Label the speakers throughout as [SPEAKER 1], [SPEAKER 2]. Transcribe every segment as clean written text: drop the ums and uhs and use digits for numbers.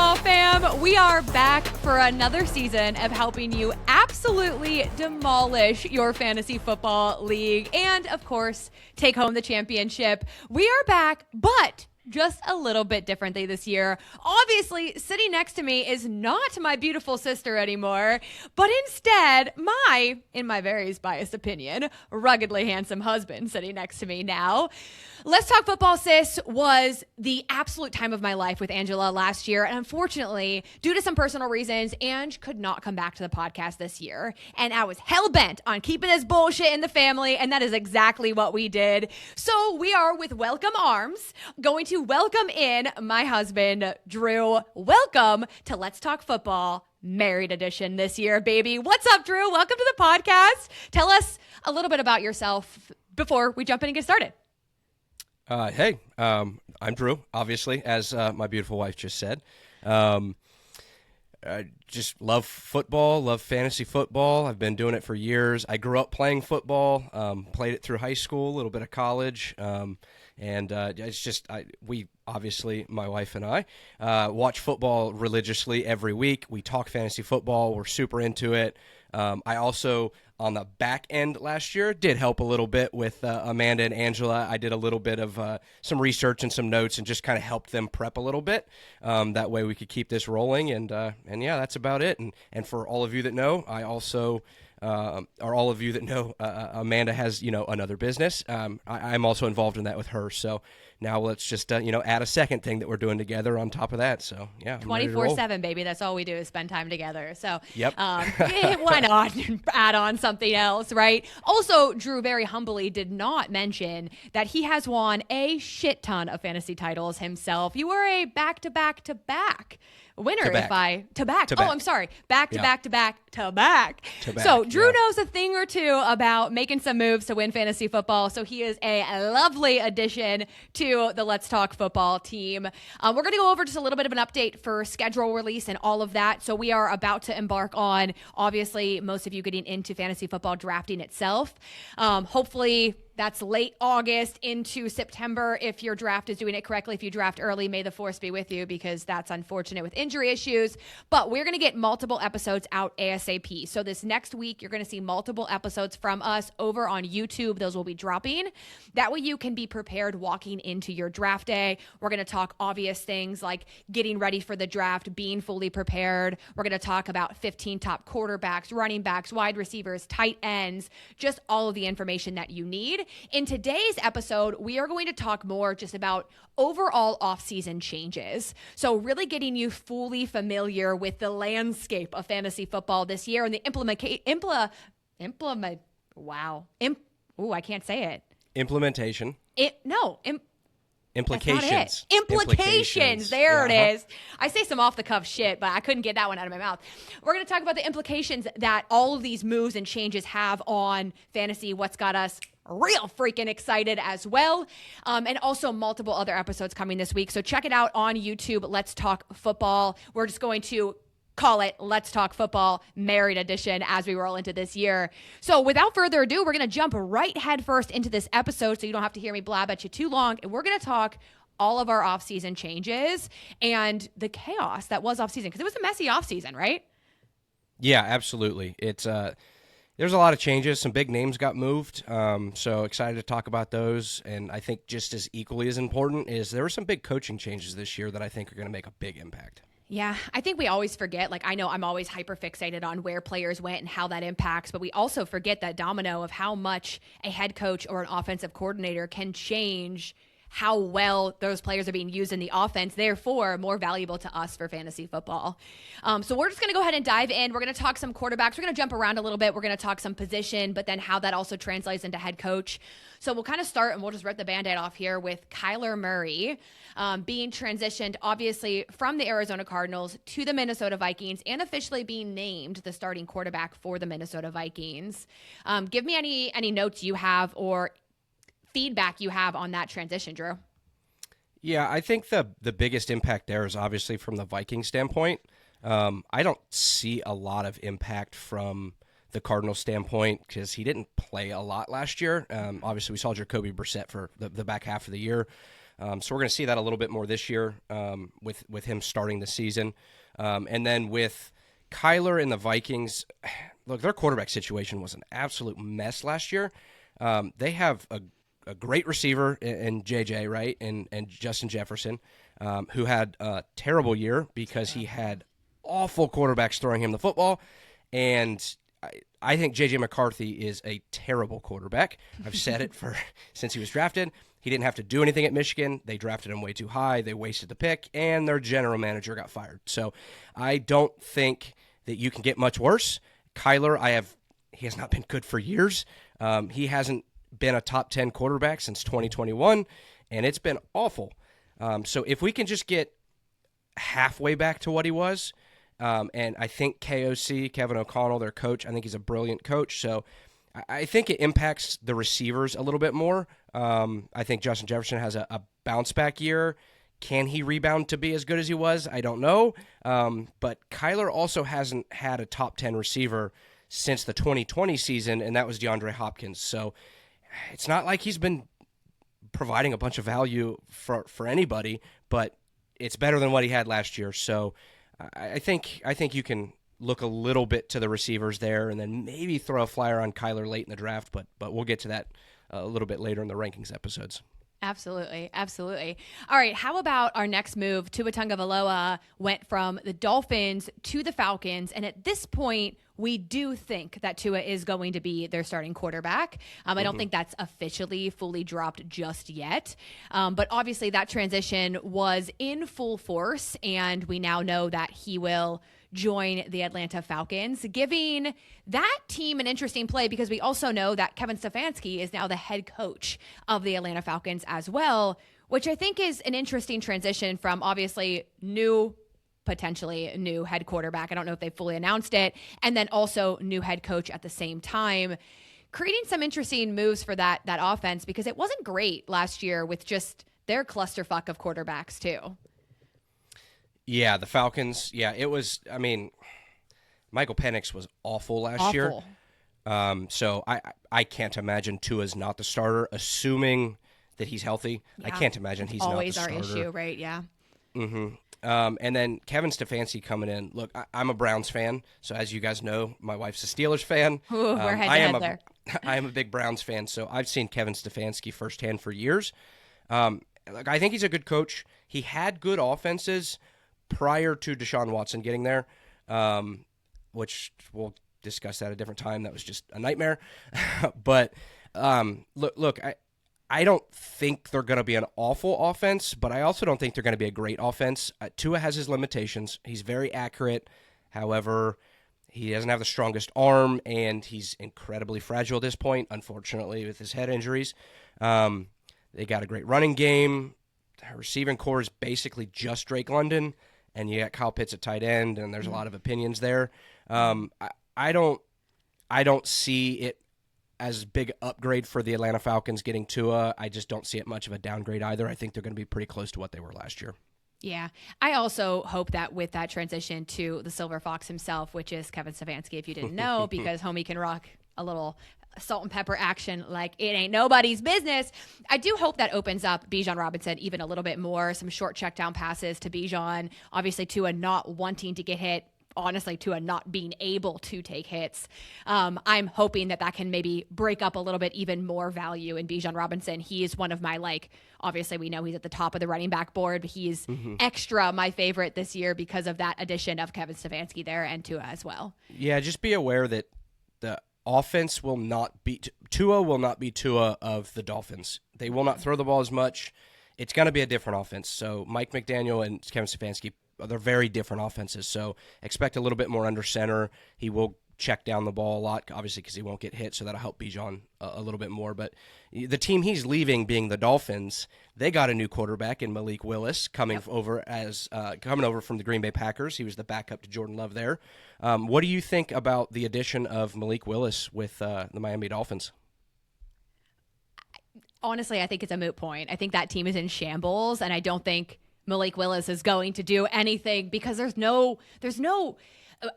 [SPEAKER 1] football fam? We are back for another season of helping you absolutely demolish your fantasy football league and, of course, take home the championship. We are back, but just a little bit differently this year. Obviously, sitting next to me is not my beautiful sister anymore, but instead in my very biased opinion, ruggedly handsome husband sitting next to me now. Let's Talk Football, sis, was the absolute time of my life with Angela last year. And unfortunately, due to some personal reasons, Ange could not come back to the podcast this year. And I was hell-bent on keeping this bullshit in the family. And that is exactly what we did. So we are, with welcome arms, going to welcome in my husband, Drew. Welcome to Let's Talk Football Married Edition this year, baby. What's up, Drew? Welcome to the podcast. Tell us a little bit about yourself before we jump in and get started.
[SPEAKER 2] Hey, I'm Drew, obviously, as my beautiful wife just said. I just love football, love fantasy football. I've been doing it for years. I grew up playing football, played it through high school, a little bit of college, and it's just we obviously, my wife and I, watch football religiously every week. We talk fantasy football. We're super into it. I also, on the back end last year, did help a little bit with Amanda and Angela. I did a little bit of some research and some notes and just kind of helped them prep a little bit. That way we could keep this rolling. And yeah, that's about it. And for all of you that know, I also... or all of you that know, Amanda has, another business. I'm also involved in that with her. So now let's just, add a second thing that we're doing together on top of that. So yeah.
[SPEAKER 1] 24/7, baby. That's all we do is spend time together. So
[SPEAKER 2] yep.
[SPEAKER 1] Why not add on something else, right? Also, Drew very humbly did not mention that he has won a shit ton of fantasy titles himself. You were a back-to-back-to-back winner. Back to back. I'm sorry. Back to back. So Drew knows a thing or two about making some moves to win fantasy football. So he is a lovely addition to the Let's Talk Football team. We're going to go over just a little bit of an update for schedule release and all of that. So we are about to embark on, obviously, most of you getting into fantasy football drafting itself. Hopefully that's late August into September if your draft is doing it correctly. If you draft early, may the force be with you, because that's unfortunate with injury issues. But we're going to get multiple episodes out ASAP. So this next week, you're going to see multiple episodes from us over on YouTube. Those will be dropping. That way you can be prepared walking into your draft day. We're going to talk obvious things like getting ready for the draft, being fully prepared. We're going to talk about 15 top quarterbacks, running backs, wide receivers, tight ends, just all of the information that you need. In today's episode, we are going to talk more just about overall offseason changes. So really getting you fully familiar with the landscape of fantasy football this year and the
[SPEAKER 2] Implementation.
[SPEAKER 1] Implications. Implications. There it is. I say some off-the-cuff shit, but I couldn't get that one out of my mouth. We're going to talk about the implications that all of these moves and changes have on fantasy, what's got us real freaking excited as well. And also multiple other episodes coming this week. So check it out on YouTube. Let's Talk Football. We're just going to call it Let's Talk Football Married Edition as we roll into this year. So without further ado, we're going to jump right head first into this episode so you don't have to hear me blab at you too long. And we're going to talk all of our offseason changes and the chaos that was offseason, because it was a messy offseason, right?
[SPEAKER 2] Yeah, absolutely. It's there's a lot of changes. Some big names got moved. So excited to talk about those. And I think just as equally as important is there were some big coaching changes this year that I think are going to make a big impact.
[SPEAKER 1] Yeah, I think we always forget, I know I'm always hyper fixated on where players went and how that impacts, but we also forget that domino of how much a head coach or an offensive coordinator can change how well those players are being used in the offense, therefore more valuable to us for fantasy football. So we're just going to go ahead and dive in. We're going to talk some quarterbacks. We're going to jump around a little bit. We're going to talk some position, but then how that also translates into head coach. So we'll kind of start, and we'll just rip the Band-Aid off here with Kyler Murray being transitioned, obviously, from the Arizona Cardinals to the Minnesota Vikings and officially being named the starting quarterback for the Minnesota Vikings. Give me any notes you have or feedback you have on that transition, Drew.
[SPEAKER 2] Yeah, I think the biggest impact there is obviously from the Viking standpoint. I don't see a lot of impact from the Cardinals standpoint because he didn't play a lot last year. Obviously, we saw Jacoby Brissett for the back half of the year. So we're going to see that a little bit more this year with him starting the season. And then with Kyler and the Vikings, look, their quarterback situation was an absolute mess last year. They have a great receiver in JJ, right, and Justin Jefferson, who had a terrible year because he had awful quarterbacks throwing him the football. And I think J.J. McCarthy is a terrible quarterback. I've said it since he was drafted. He didn't have to do anything at Michigan. They drafted him way too high. They wasted the pick, and their general manager got fired. So I don't think that you can get much worse. Kyler, he has not been good for years. He hasn't been a top 10 quarterback since 2021, and it's been awful. So if we can just get halfway back to what he was, and I think KOC, Kevin O'Connell, their coach, I think he's a brilliant coach. So I think it impacts the receivers a little bit more. I think Justin Jefferson has a bounce-back year. Can he rebound to be as good as he was? I don't know. But Kyler also hasn't had a top 10 receiver since the 2020 season, and that was DeAndre Hopkins. So it's not like he's been providing a bunch of value for anybody, but it's better than what he had last year. So I think you can look a little bit to the receivers there and then maybe throw a flyer on Kyler late in the draft, but we'll get to that a little bit later in the rankings episodes.
[SPEAKER 1] Absolutely. Absolutely. All right. How about our next move? Tua Tagovailoa went from the Dolphins to the Falcons. And at this point, we do think that Tua is going to be their starting quarterback. I don't think that's officially fully dropped just yet. But obviously that transition was in full force. And we now know that he will join the Atlanta Falcons, giving that team an interesting play because we also know that Kevin Stefanski is now the head coach of the Atlanta Falcons as well, which I think is an interesting transition from obviously potentially new head quarterback. I don't know if they fully announced it. And then also new head coach at the same time, creating some interesting moves for that offense because it wasn't great last year with just their clusterfuck of quarterbacks too.
[SPEAKER 2] Yeah, the Falcons. Yeah, it was. I mean, Michael Penix was awful last year. So I can't imagine Tua's not the starter, assuming that he's healthy. Yeah. I can't imagine he's
[SPEAKER 1] always
[SPEAKER 2] not the starter.
[SPEAKER 1] Always our issue, right? Yeah.
[SPEAKER 2] Mm-hmm. And then Kevin Stefanski coming in. Look, I'm a Browns fan, so as you guys know, my wife's a Steelers fan.
[SPEAKER 1] Ooh, we're head-to-head there.
[SPEAKER 2] I am a big Browns fan, so I've seen Kevin Stefanski firsthand for years. Look, I think he's a good coach. He had good offenses prior to Deshaun Watson getting there, which we'll discuss that at a different time. That was just a nightmare. But look, I don't think they're going to be an awful offense, but I also don't think they're going to be a great offense. Tua has his limitations. He's very accurate. However, he doesn't have the strongest arm, and he's incredibly fragile at this point, unfortunately, with his head injuries. They got a great running game. Their receiving core is basically just Drake London. And you got Kyle Pitts at tight end, and there's a lot of opinions there. I don't see it as a big upgrade for the Atlanta Falcons getting Tua. I just don't see it much of a downgrade either. I think they're going to be pretty close to what they were last year.
[SPEAKER 1] Yeah. I also hope that with that transition to the Silver Fox himself, which is Kevin Stefanski, if you didn't know, because homie can rock a little salt and pepper action like it ain't nobody's business. I do hope that opens up Bijan Robinson even a little bit more, some short check down passes to Bijan, obviously Tua not wanting to get hit, honestly Tua not being able to take hits. I'm hoping that can maybe break up a little bit even more value in Bijan Robinson. He is one of my, obviously we know he's at the top of the running back board, but he's extra my favorite this year because of that addition of Kevin Stefanski there and Tua as well.
[SPEAKER 2] Yeah, just be aware that the offense will not be Tua will not be Tua of the Dolphins. They will not throw the ball as much. It's going to be a different offense. So Mike McDaniel and Kevin Stefanski, they're very different offenses. So expect a little bit more under center. He will check down the ball a lot, obviously, because he won't get hit. So that'll help Bijan a little bit more. But the team he's leaving, being the Dolphins, they got a new quarterback in Malik Willis coming over from the Green Bay Packers. He was the backup to Jordan Love there. What do you think about the addition of Malik Willis with the Miami Dolphins?
[SPEAKER 1] Honestly, I think it's a moot point. I think that team is in shambles, and I don't think Malik Willis is going to do anything because there's no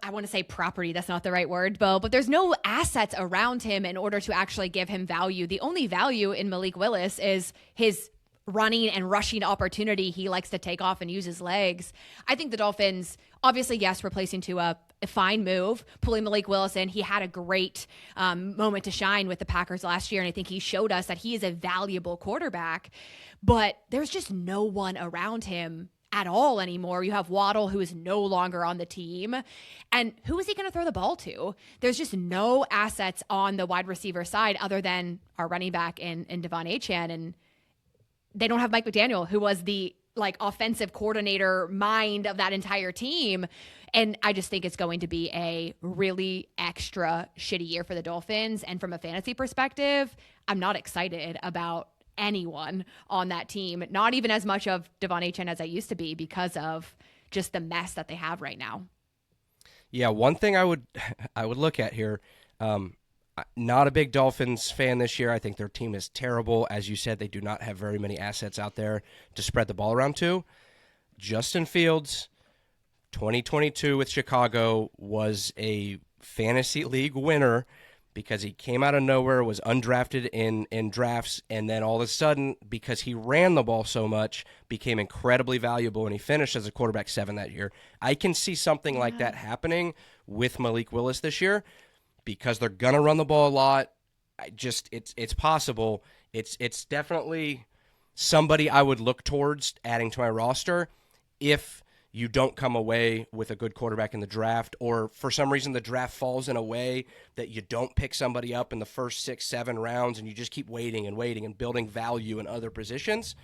[SPEAKER 1] I want to say property. That's not the right word, Bo, but there's no assets around him in order to actually give him value. The only value in Malik Willis is his running and rushing opportunity, he likes to take off and use his legs. I think the Dolphins, obviously, yes, replacing Tua, a fine move. Pulling Malik Willis in, he had a great moment to shine with the Packers last year, and I think he showed us that he is a valuable quarterback. But there's just no one around him at all anymore. You have Waddle, who is no longer on the team. And who is he going to throw the ball to? There's just no assets on the wide receiver side other than our running back in Devon Achane. And they don't have Mike McDaniel, who was the offensive coordinator mind of that entire team. And I just think it's going to be a really extra shitty year for the Dolphins. And from a fantasy perspective, I'm not excited about anyone on that team, not even as much of Devon Achane as I used to be, because of just the mess that they have right now.
[SPEAKER 2] Yeah, one thing I would look at here, not a big Dolphins fan this year. I think their team is terrible. As you said, they do not have very many assets out there to spread the ball around to. Justin Fields, 2022 with Chicago, was a fantasy league winner because he came out of nowhere, was undrafted in drafts, and then all of a sudden, because he ran the ball so much, became incredibly valuable, and he finished as a quarterback 7 that year. I can see something like that happening with Malik Willis this year because they're going to run the ball a lot. It's possible. It's definitely somebody I would look towards adding to my roster if you don't come away with a good quarterback in the draft, or for some reason the draft falls in a way that you don't pick somebody up in the first 6, 7 rounds and you just keep waiting and building value in other positions.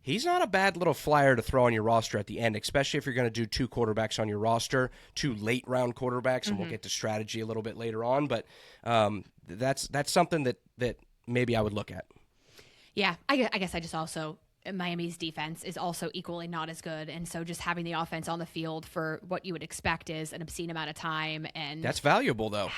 [SPEAKER 2] He's not a bad little flyer to throw on your roster at the end, especially if you're going to do 2 quarterbacks on your roster, 2 late-round quarterbacks, and we'll get to strategy a little bit later on. But that's something that maybe I would look at.
[SPEAKER 1] Yeah, I guess I just also – Miami's defense is also equally not as good, and so just having the offense on the field for what you would expect is an obscene amount of time, and
[SPEAKER 2] that's valuable though.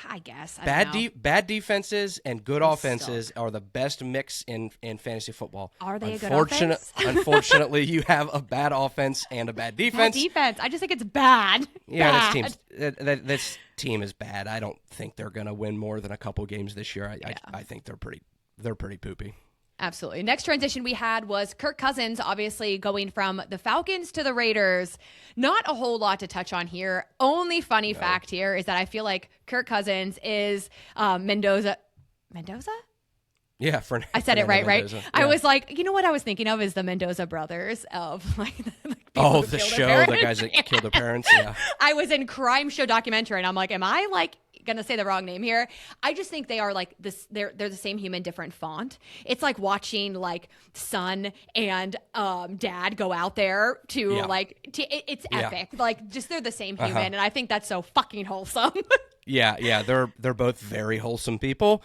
[SPEAKER 1] I guess
[SPEAKER 2] bad defenses and good offenses are the best mix in fantasy football.
[SPEAKER 1] Are they a good offense?
[SPEAKER 2] Unfortunately, you have a bad offense and a bad defense.
[SPEAKER 1] Bad defense. I just think it's bad.
[SPEAKER 2] Yeah, this team is bad. I don't think they're going to win more than a couple games this year. I think they're pretty poopy.
[SPEAKER 1] Absolutely. Next transition we had was Kirk Cousins, obviously going from the Falcons to the Raiders. Not a whole lot to touch on here. Only funny fact here is that I feel like Kirk Cousins is Mendoza?
[SPEAKER 2] Yeah,
[SPEAKER 1] I said it right?
[SPEAKER 2] Mendoza.
[SPEAKER 1] Yeah. I was like, you know what I was thinking of is the Mendoza brothers of
[SPEAKER 2] the show, the guys that killed their parents. Yeah.
[SPEAKER 1] I was in crime show documentary and I'm like, am I gonna say the wrong name here? I just think they are like this. They're the same human, different font. It's like watching son and dad go out there to it's epic. Just they're the same human, and I think that's so fucking wholesome.
[SPEAKER 2] Yeah, they're both very wholesome people.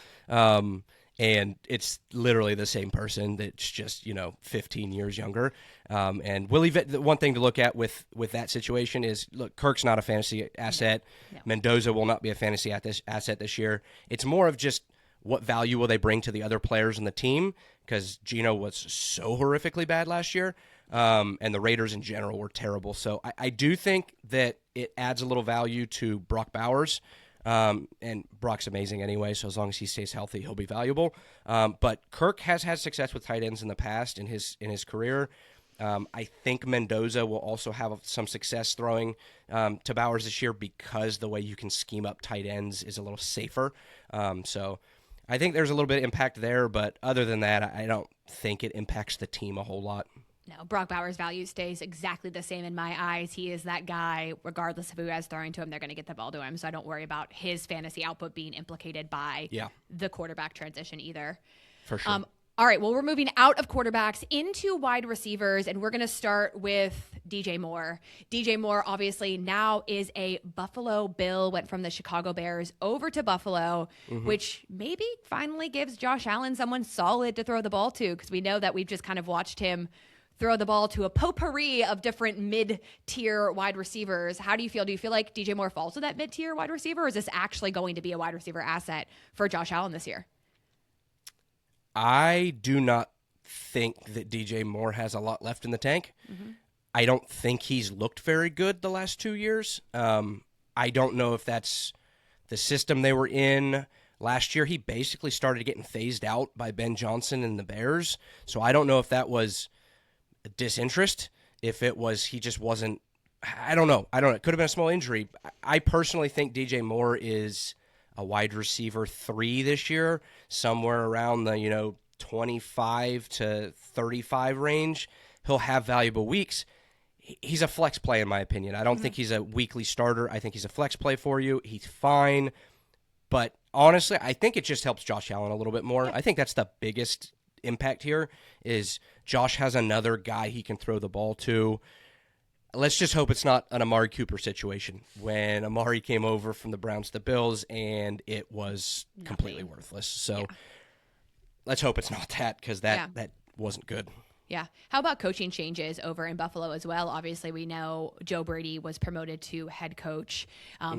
[SPEAKER 2] And it's literally the same person that's just 15 years younger. And the one thing to look at with that situation is, look, Kirk's not a fantasy asset. No. Mendoza will not be a fantasy asset this year. It's more of just what value will they bring to the other players in the team, because Geno was so horrifically bad last year, and the Raiders in general were terrible. So I do think that it adds a little value to Brock Bowers. And Brock's amazing anyway, so as long as he stays healthy, he'll be valuable. But Kirk has had success with tight ends in the past in his career. I think Mendoza will also have some success throwing to Bowers this year, because the way you can scheme up tight ends is a little safer. So I think there's a little bit of impact there, but other than that, I don't think it impacts the team a whole lot.
[SPEAKER 1] No, Brock Bowers' value stays exactly the same in my eyes. He is that guy, regardless of who has throwing to him, they're going to get the ball to him. So I don't worry about his fantasy output being implicated by the quarterback transition either.
[SPEAKER 2] For sure.
[SPEAKER 1] All right, well, we're moving out of quarterbacks into wide receivers, and we're going to start with DJ Moore. DJ Moore, obviously, now is a Buffalo Bill, went from the Chicago Bears over to Buffalo, which maybe finally gives Josh Allen someone solid to throw the ball to, because we know that we've just kind of watched him throw the ball to a potpourri of different mid-tier wide receivers. How do you feel? Do you feel like DJ Moore falls to that mid-tier wide receiver, or is this actually going to be a wide receiver asset for Josh Allen this year?
[SPEAKER 2] I do not think that DJ Moore has a lot left in the tank. I don't think he's looked very good the last 2 years. I don't know if that's the system they were in, last year he basically started getting phased out by Ben Johnson and the Bears. So I don't know if that was disinterest, if it was he just wasn't. I don't know. It could have been a small injury. I personally think DJ Moore is a wide receiver 3 this year, somewhere around the 25 to 35 range. He'll have valuable weeks. He's a flex play in my opinion. I don't think he's a weekly starter. I think he's a flex play for you. He's fine. But honestly, I think it just helps Josh Allen a little bit more. I think that's the biggest impact here is Josh has another guy he can throw the ball to. Let's just hope it's not an Amari Cooper situation when Amari came over from the Browns to the Bills and it was completely worthless. So let's hope it's not that because that wasn't good.
[SPEAKER 1] Yeah. How about coaching changes over in Buffalo as well? Obviously, we know Joe Brady was promoted to head coach.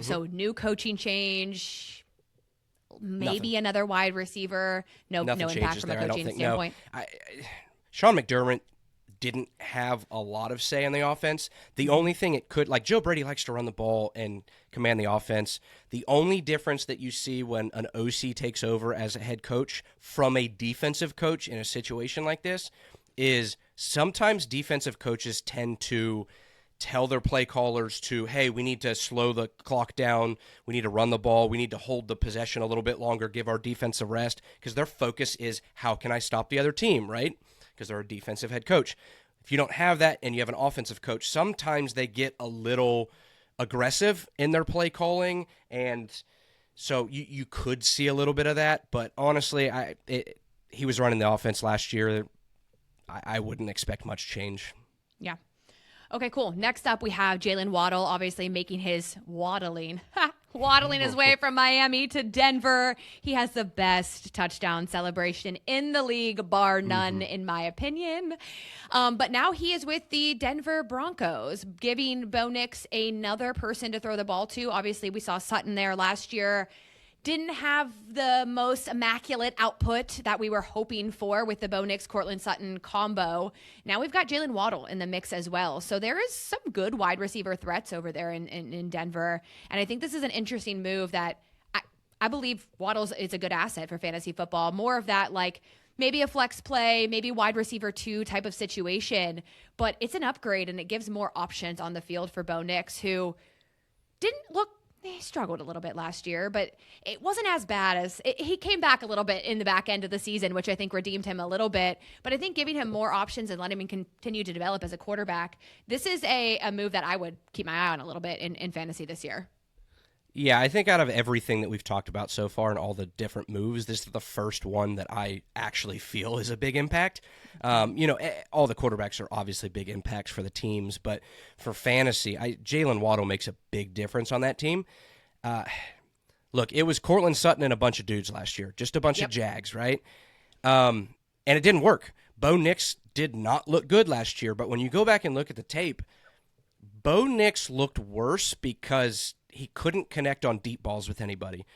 [SPEAKER 1] So new coaching change, maybe another wide receiver. No impact from a coaching standpoint.
[SPEAKER 2] Sean McDermott didn't have a lot of say in the offense. The only thing it could, like Joe Brady likes to run the ball and command the offense. The only difference that you see when an OC takes over as a head coach from a defensive coach in a situation like this is sometimes defensive coaches tend to tell their play callers to, hey, we need to slow the clock down. We need to run the ball. We need to hold the possession a little bit longer, give our defense a rest, because their focus is how can I stop the other team, right? Because they're a defensive head coach. If you don't have that and you have an offensive coach, sometimes they get a little aggressive in their play calling, and so you could see a little bit of that. But honestly, he was running the offense last year. I wouldn't expect much change.
[SPEAKER 1] Yeah. Okay, cool. Next up, we have Jalen Waddle, obviously making his waddling his way from Miami to Denver. He has the best touchdown celebration in the league, bar none, in my opinion. But now he is with the Denver Broncos, giving Bo Nix another person to throw the ball to. Obviously, we saw Sutton there last year. Didn't have the most immaculate output that we were hoping for with the Bo Nix, Cortland Sutton combo. Now we've got Jalen Waddle in the mix as well. So there is some good wide receiver threats over there in Denver. And I think this is an interesting move that I believe Waddle is a good asset for fantasy football. More of that, like maybe a flex play, maybe wide receiver 2 type of situation. But it's an upgrade and it gives more options on the field for Bo Nix, who didn't look. He struggled a little bit last year, but it wasn't as bad as he came back a little bit in the back end of the season, which I think redeemed him a little bit. But I think giving him more options and letting him continue to develop as a quarterback, this is a move that I would keep my eye on a little bit in fantasy this year.
[SPEAKER 2] Yeah, I think out of everything that we've talked about so far and all the different moves, this is the first one that I actually feel is a big impact. All the quarterbacks are obviously big impacts for the teams, but for fantasy, Jalen Waddle makes a big difference on that team. Look, it was Cortland Sutton and a bunch of dudes last year, just a bunch of Jags, right? And it didn't work. Bo Nix did not look good last year, but when you go back and look at the tape, Bo Nix looked worse because he couldn't connect on deep balls with anybody.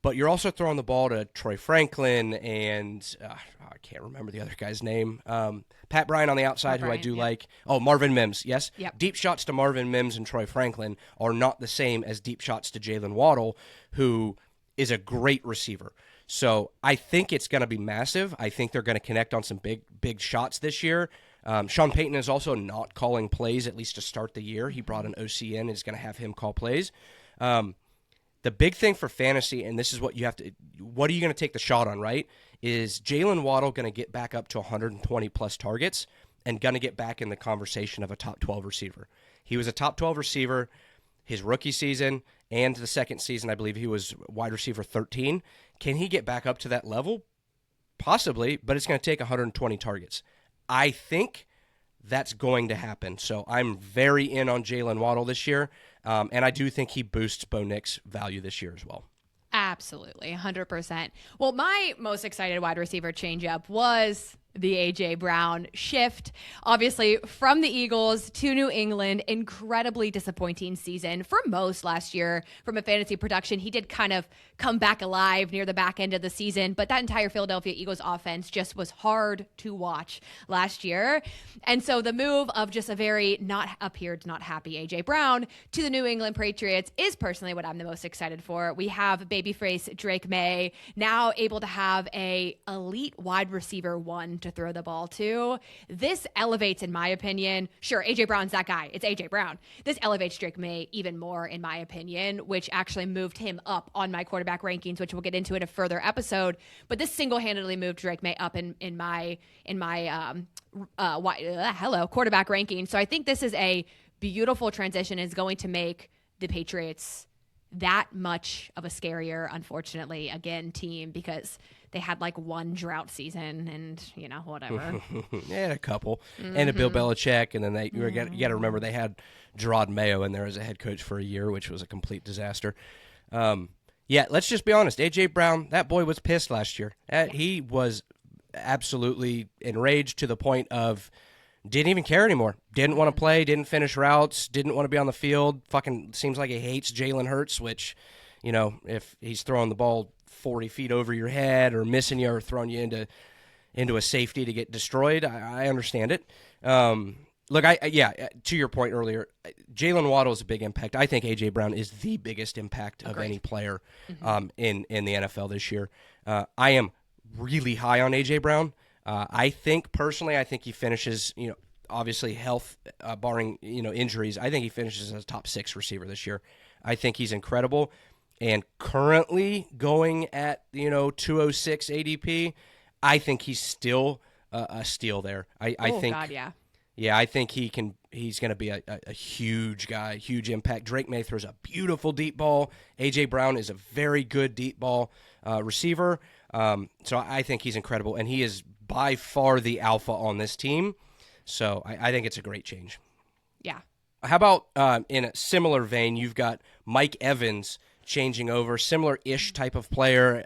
[SPEAKER 2] But you're also throwing the ball to Troy Franklin and I can't remember the other guy's name. Pat Bryant on the outside, who I do like. Oh, Marvin Mims, yes?
[SPEAKER 1] Yep.
[SPEAKER 2] Deep shots to Marvin Mims and Troy Franklin are not the same as deep shots to Jalen Waddle, who is a great receiver. So I think it's going to be massive. I think they're going to connect on some big shots this year. Sean Payton is also not calling plays, at least to start the year. He brought an OC in and is going to have him call plays. The big thing for fantasy, and this is what you have to – what are you going to take the shot on, right, is Jalen Waddle going to get back up to 120-plus targets and going to get back in the conversation of a top 12 receiver. He was a top 12 receiver his rookie season and the second season. I believe he was wide receiver 13. Can he get back up to that level? Possibly, but it's going to take 120 targets. I think that's going to happen. So I'm very in on Jalen Waddle this year, and I do think he boosts Bo Nix' value this year as well.
[SPEAKER 1] Absolutely, 100%. Well, my most excited wide receiver changeup was the A.J. Brown shift. Obviously, from the Eagles to New England, incredibly disappointing season for most last year from a fantasy production. He did kind of come back alive near the back end of the season, but that entire Philadelphia Eagles offense just was hard to watch last year. And so the move of just a very not happy A.J. Brown to the New England Patriots is personally what I'm the most excited for. We have babyface Drake May now able to have a elite wide receiver one to throw the ball to. This elevates, in my opinion, sure, A.J. Brown's that guy. It's A.J. Brown. This elevates Drake May even more, in my opinion, which actually moved him up on my quarterback rankings, which we'll get into in a further episode. But this single-handedly moved Drake May up in my quarterback ranking. So I think this is a beautiful transition. Is going to make the Patriots that much of a scarier, unfortunately, again, team, because they had like one drought season and, whatever.
[SPEAKER 2] They had a couple. And a Bill Belichick, and then you got to remember they had Gerard Mayo in there as a head coach for a year, which was a complete disaster. Let's just be honest. A.J. Brown, that boy was pissed last year. He was absolutely enraged to the point of didn't even care anymore. Didn't want to play, didn't finish routes, didn't want to be on the field. Fucking seems like he hates Jalen Hurts, which, if he's throwing the ball 40 feet over your head or missing you or throwing you into a safety to get destroyed, I understand it. Look, to your point earlier, Jalen Waddle is a big impact. I think A.J. Brown is the biggest impact of any player in the NFL this year. I am really high on A.J. Brown. I think he finishes, obviously health, barring, injuries. I think he finishes as a top 6 receiver this year. I think he's incredible. And currently going at, 206 ADP, I think he's still a steal there. I think.
[SPEAKER 1] God, yeah.
[SPEAKER 2] Yeah, I think he's going to be a huge guy, huge impact. Drake May throws a beautiful deep ball. A.J. Brown is a very good deep ball receiver. So I think he's incredible, and he is by far the alpha on this team. So I think it's a great change.
[SPEAKER 1] Yeah.
[SPEAKER 2] How about in a similar vein, you've got Mike Evans changing over, similar-ish type of player,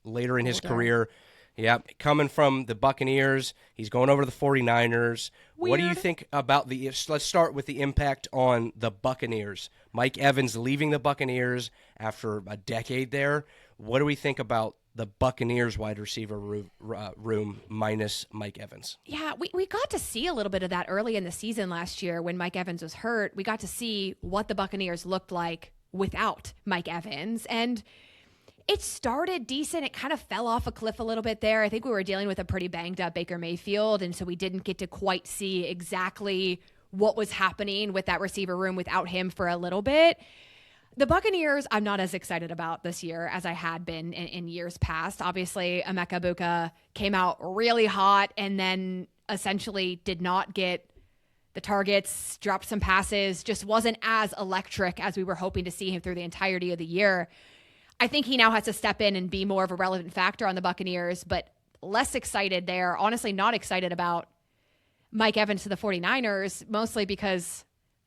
[SPEAKER 2] later in his career. Yeah, coming from the Buccaneers. He's going over to the 49ers.
[SPEAKER 1] Weird.
[SPEAKER 2] What do you think about let's start with the impact on the Buccaneers. Mike Evans leaving the Buccaneers after a decade there. What do we think about the Buccaneers wide receiver room minus Mike Evans?
[SPEAKER 1] Yeah, we got to see a little bit of that early in the season last year when Mike Evans was hurt. We got to see what the Buccaneers looked like without Mike Evans. And it started decent. It kind of fell off a cliff a little bit there. I think we were dealing with a pretty banged up Baker Mayfield, and so we didn't get to quite see exactly what was happening with that receiver room without him for a little bit. The Buccaneers, I'm not as excited about this year as I had been in years past. Obviously, Emeka Egbuka came out really hot and then essentially did not get the targets, dropped some passes, just wasn't as electric as we were hoping to see him through the entirety of the year. I think he now has to step in and be more of a relevant factor on the Buccaneers, but less excited there. Honestly, not excited about Mike Evans to the 49ers, mostly because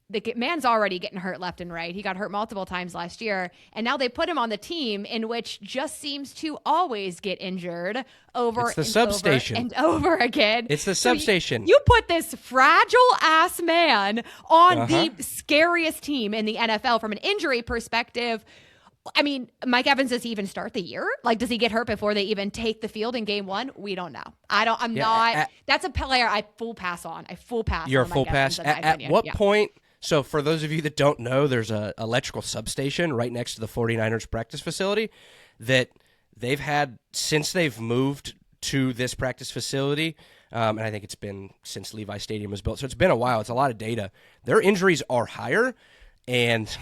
[SPEAKER 1] the man's already getting hurt left and right. He got hurt multiple times last year, and now they put him on the team in which just seems to always get injured over
[SPEAKER 2] it's the substation.
[SPEAKER 1] And over again.
[SPEAKER 2] It's the substation.
[SPEAKER 1] You put this fragile-ass man on the scariest team in the NFL from an injury perspective. I mean, Mike Evans, does he even start the year? Like, does he get hurt before they even take the field in game one? We don't know. That's a player I full pass on.
[SPEAKER 2] You're a full pass. At what point? So for those of you that don't know, there's a electrical substation right next to the 49ers practice facility that they've had since they've moved to this practice facility. And I think it's been since Levi Stadium was built. So it's been a while. It's a lot of data. Their injuries are higher, and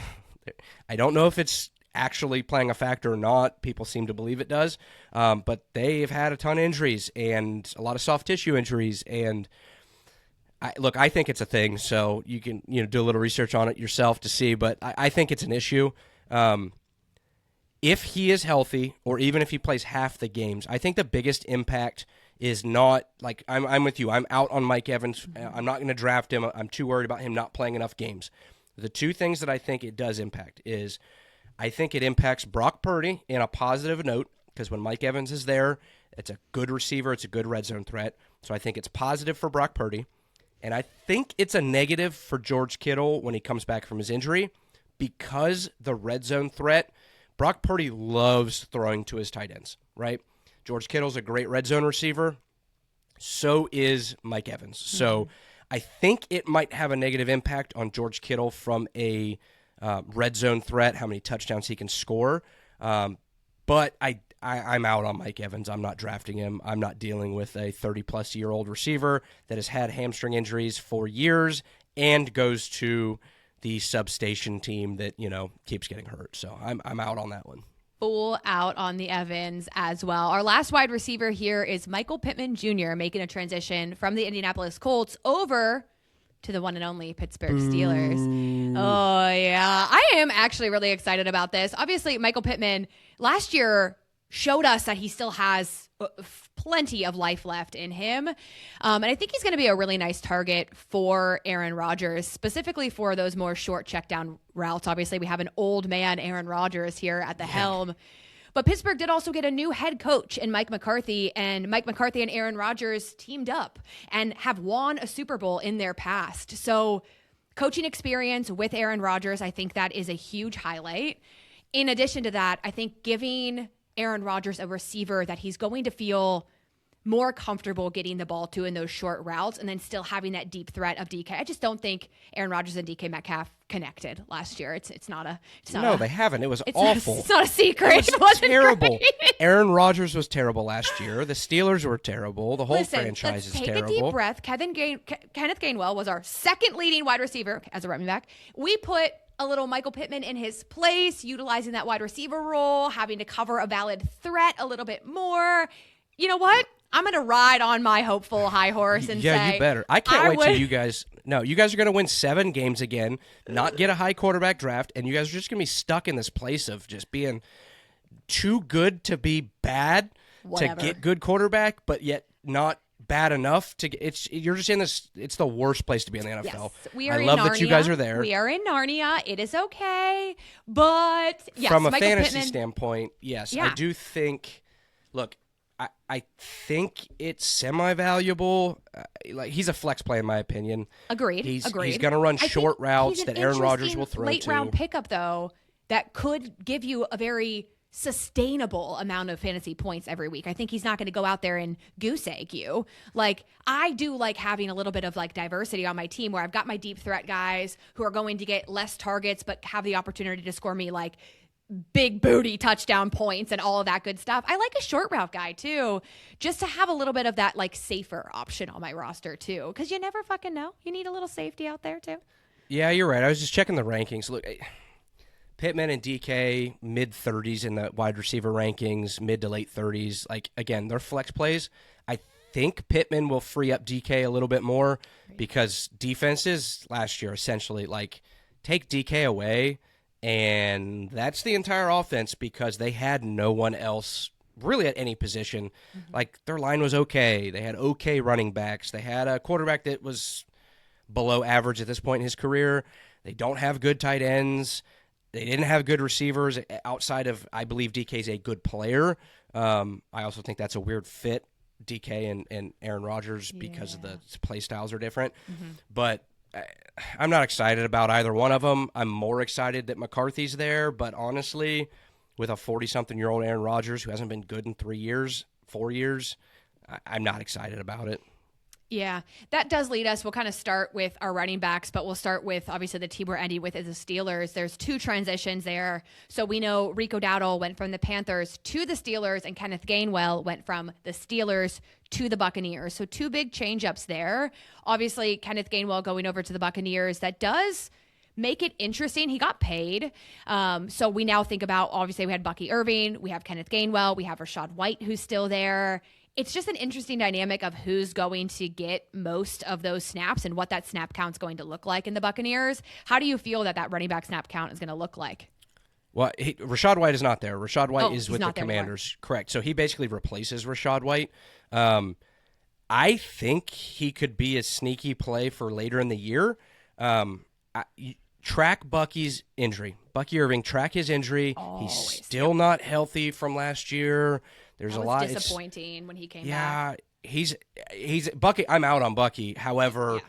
[SPEAKER 2] I don't know if it's actually playing a factor or not. People seem to believe it does. But they've had a ton of injuries and a lot of soft tissue injuries. And I think it's a thing, so you can do a little research on it yourself to see, but I think it's an issue. If he is healthy, or even if he plays half the games, I think the biggest impact is not, like, I'm with you. I'm out on Mike Evans. I'm not going to draft him. I'm too worried about him not playing enough games. The two things that I think it does impact is I think it impacts Brock Purdy in a positive note, because when Mike Evans is there, it's a good receiver. It's a good red zone threat. So I think it's positive for Brock Purdy. And I think it's a negative for George Kittle when he comes back from his injury because the red zone threat, Brock Purdy loves throwing to his tight ends, right? George Kittle's a great red zone receiver. So is Mike Evans. So I think it might have a negative impact on George Kittle from a red zone threat, how many touchdowns he can score. But I'm out on Mike Evans. I'm not drafting him. I'm not dealing with a 30-plus-year-old receiver that has had hamstring injuries for years and goes to the substation team that, keeps getting hurt. So I'm out on that one.
[SPEAKER 1] Full out on the Evans as well. Our last wide receiver here is Michael Pittman Jr. making a transition from the Indianapolis Colts over to the one and only Pittsburgh Steelers. Oh, yeah. I am actually really excited about this. Obviously, Michael Pittman last year showed us that he still has plenty of life left in him. And I think he's going to be a really nice target for Aaron Rodgers, specifically for those more short check down routes. Obviously, we have an old man, Aaron Rodgers, here at the helm. But Pittsburgh did also get a new head coach in Mike McCarthy, and Mike McCarthy and Aaron Rodgers teamed up and have won a Super Bowl in their past. So coaching experience with Aaron Rodgers, I think that is a huge highlight. In addition to that, I think giving Aaron Rodgers a receiver that he's going to feel more comfortable getting the ball to in those short routes and then still having that deep threat of DK. I just don't think Aaron Rodgers and DK Metcalf connected last year.
[SPEAKER 2] They haven't. It was awful.
[SPEAKER 1] It's not a secret.
[SPEAKER 2] It was terrible. Aaron Rodgers was terrible last year. The Steelers were terrible. The whole franchise is terrible.
[SPEAKER 1] Take a deep breath. Kenneth Gainwell was our second leading wide receiver as a running back. We put a little Michael Pittman in his place, utilizing that wide receiver role, having to cover a valid threat a little bit more. You know what? I'm going to ride on my hopeful high horse and say,
[SPEAKER 2] yeah, you better. I can't wait till you guys. No, you guys are going to win 7 games again, not get a high quarterback draft, and you guys are just going to be stuck in this place of just being too good to be bad to get good quarterback, but yet not bad enough to get. You're just in this. It's the worst place to be in the NFL.
[SPEAKER 1] Yes, we are
[SPEAKER 2] I love that you guys are there.
[SPEAKER 1] We are in Narnia. It is okay, but yes,
[SPEAKER 2] from a
[SPEAKER 1] Michael
[SPEAKER 2] fantasy
[SPEAKER 1] Pittman,
[SPEAKER 2] standpoint, yes,
[SPEAKER 1] yeah.
[SPEAKER 2] I do think. Look. I think it's semi-valuable. Like he's a flex play in my opinion.
[SPEAKER 1] Agreed.
[SPEAKER 2] He's
[SPEAKER 1] Agreed.
[SPEAKER 2] going to run short routes that Aaron Rodgers will throw to.
[SPEAKER 1] Late round pickup though that could give you a very sustainable amount of fantasy points every week. I think he's not going to go out there and goose egg you. Like I do like having a little bit of like diversity on my team where I've got my deep threat guys who are going to get less targets but have the opportunity to score me like big booty touchdown points and all of that good stuff. I like a short route guy too, just to have a little bit of that like safer option on my roster too, because you never fucking know. You need a little safety out there too.
[SPEAKER 2] Yeah, you're right. I was just checking the rankings. Look, Pittman and DK mid-30s in the wide receiver rankings, mid to late 30s. Like again, they're flex plays. I think Pittman will free up DK a little bit more because defenses last year essentially like take DK away. And that's the entire offense because they had no one else really at any position. Mm-hmm. Like their line was okay. They had okay running backs. They had a quarterback that was below average at this point in his career. They don't have good tight ends. They didn't have good receivers outside of, I believe DK's a good player. I also think that's a weird fit, DK and Aaron Rodgers, because of the play styles are different. Mm-hmm. But I'm not excited about either one of them. I'm more excited that McCarthy's there, but honestly, with a 40-something-year-old Aaron Rodgers who hasn't been good in 4 years, I'm not excited about it.
[SPEAKER 1] Yeah, that does lead us. We'll kind of start with our running backs, but we'll start with, obviously, the team we're ending with is the Steelers. There's 2 transitions there. So we know Rico Dowdle went from the Panthers to the Steelers, and Kenneth Gainwell went from the Steelers to the Buccaneers. So 2 big change-ups there. Obviously, Kenneth Gainwell going over to the Buccaneers. That does make it interesting. He got paid. So we now think about, obviously, we had Bucky Irving. We have Kenneth Gainwell. We have Rashad White, who's still there. It's just an interesting dynamic of who's going to get most of those snaps and what that snap count's going to look like in the Buccaneers. How do you feel that running back snap count is going to look like?
[SPEAKER 2] Well, Rashad White is not there. Rashad White is with the Commanders.
[SPEAKER 1] Anymore.
[SPEAKER 2] Correct. So he basically replaces Rashad White. I think he could be a sneaky play for later in the year. Track Bucky's injury. Bucky Irving, track his injury.
[SPEAKER 1] Always.
[SPEAKER 2] He's still not healthy from last year. There's
[SPEAKER 1] that
[SPEAKER 2] a
[SPEAKER 1] was
[SPEAKER 2] lot.
[SPEAKER 1] Disappointing when he came back.
[SPEAKER 2] Yeah, he's Bucky. I'm out on Bucky. However,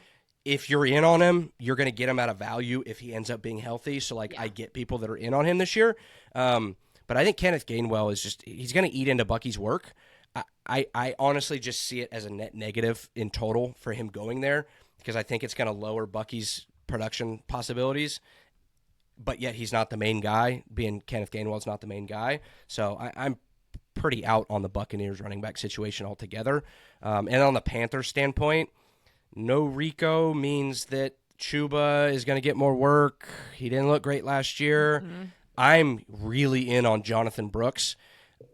[SPEAKER 2] if you're in on him, you're going to get him at a value if he ends up being healthy. So, I get people that are in on him this year. But I think Kenneth Gainwell is he's going to eat into Bucky's work. I honestly just see it as a net negative in total for him going there because I think it's going to lower Bucky's production possibilities. But yet he's not the main guy, being Kenneth Gainwell's not the main guy. So I'm pretty out on the Buccaneers running back situation altogether. And on the Panthers standpoint, no Rico means that Chuba is going to get more work. He didn't look great last year. Mm-hmm. I'm really in on Jonathan Brooks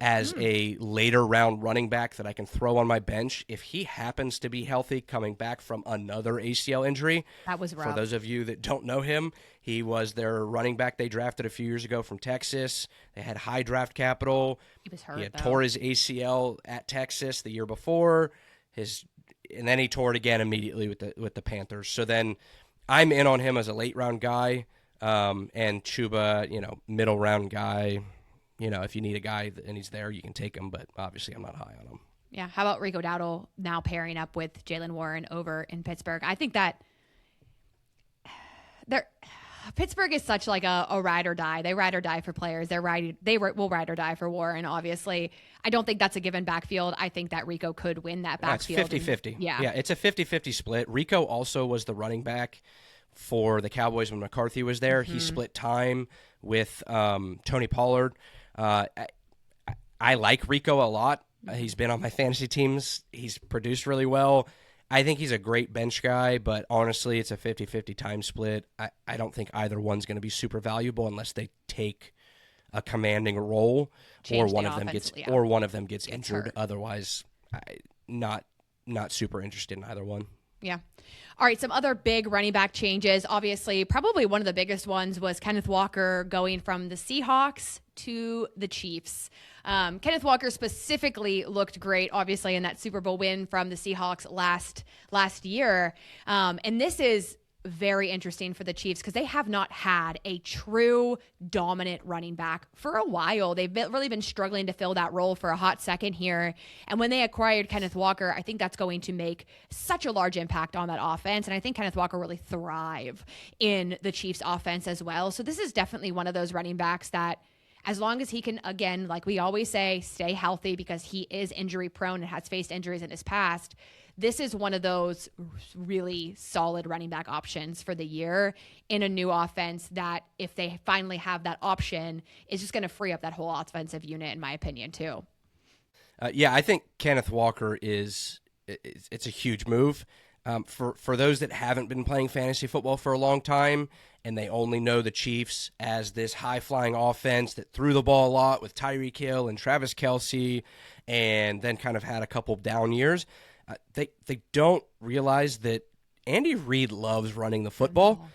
[SPEAKER 2] as a later round running back that I can throw on my bench if he happens to be healthy coming back from another ACL injury.
[SPEAKER 1] That was rough.
[SPEAKER 2] For those of you that don't know him, he was their running back they drafted a few years ago from Texas. They had high draft capital.
[SPEAKER 1] He was hurt,
[SPEAKER 2] He had tore his ACL at Texas the year before. And then he tore it again immediately with the Panthers. So then I'm in on him as a late round guy. And Chuba, middle round guy. If you need a guy and he's there, you can take him, but obviously I'm not high on him.
[SPEAKER 1] Yeah. How about Rico Dowdle now pairing up with Jaylen Warren over in Pittsburgh? I think that Pittsburgh is such like a ride or die. They ride or die for players. They will ride or die for Warren, obviously. I don't think that's a given backfield. I think that Rico could win that backfield.
[SPEAKER 2] It's 50-50. Yeah, it's a 50-50 split. Rico also was the running back for the Cowboys when McCarthy was there. Mm-hmm. He split time with Tony Pollard. I like Rico a lot. He's been on my fantasy teams. He's produced really well. I think he's a great bench guy, but honestly, it's a 50-50 time split. I don't think either one's going to be super valuable unless they take a commanding role or one of them gets injured. Hurt. Otherwise, not super interested in either one.
[SPEAKER 1] Yeah. All right, some other big running back changes. Obviously, probably one of the biggest ones was Kenneth Walker going from the Seahawks to the Chiefs. Kenneth Walker specifically looked great, obviously, in that Super Bowl win from the Seahawks last year. And this is very interesting for the Chiefs because they have not had a true dominant running back for a while. They've really been struggling to fill that role for a hot second here. And when they acquired Kenneth Walker, I think that's going to make such a large impact on that offense. And I think Kenneth Walker really thrive in the Chiefs offense as well. So this is definitely one of those running backs that as long as he can, again, like we always say, stay healthy because he is injury prone and has faced injuries in his past, this is one of those really solid running back options for the year in a new offense that if they finally have that option is just going to free up that whole offensive unit, in my opinion, too.
[SPEAKER 2] I think Kenneth Walker it's a huge move. For those that haven't been playing fantasy football for a long time and they only know the Chiefs as this high-flying offense that threw the ball a lot with Tyreek Hill and Travis Kelce and then kind of had a couple down years, they don't realize that Andy Reid loves running the football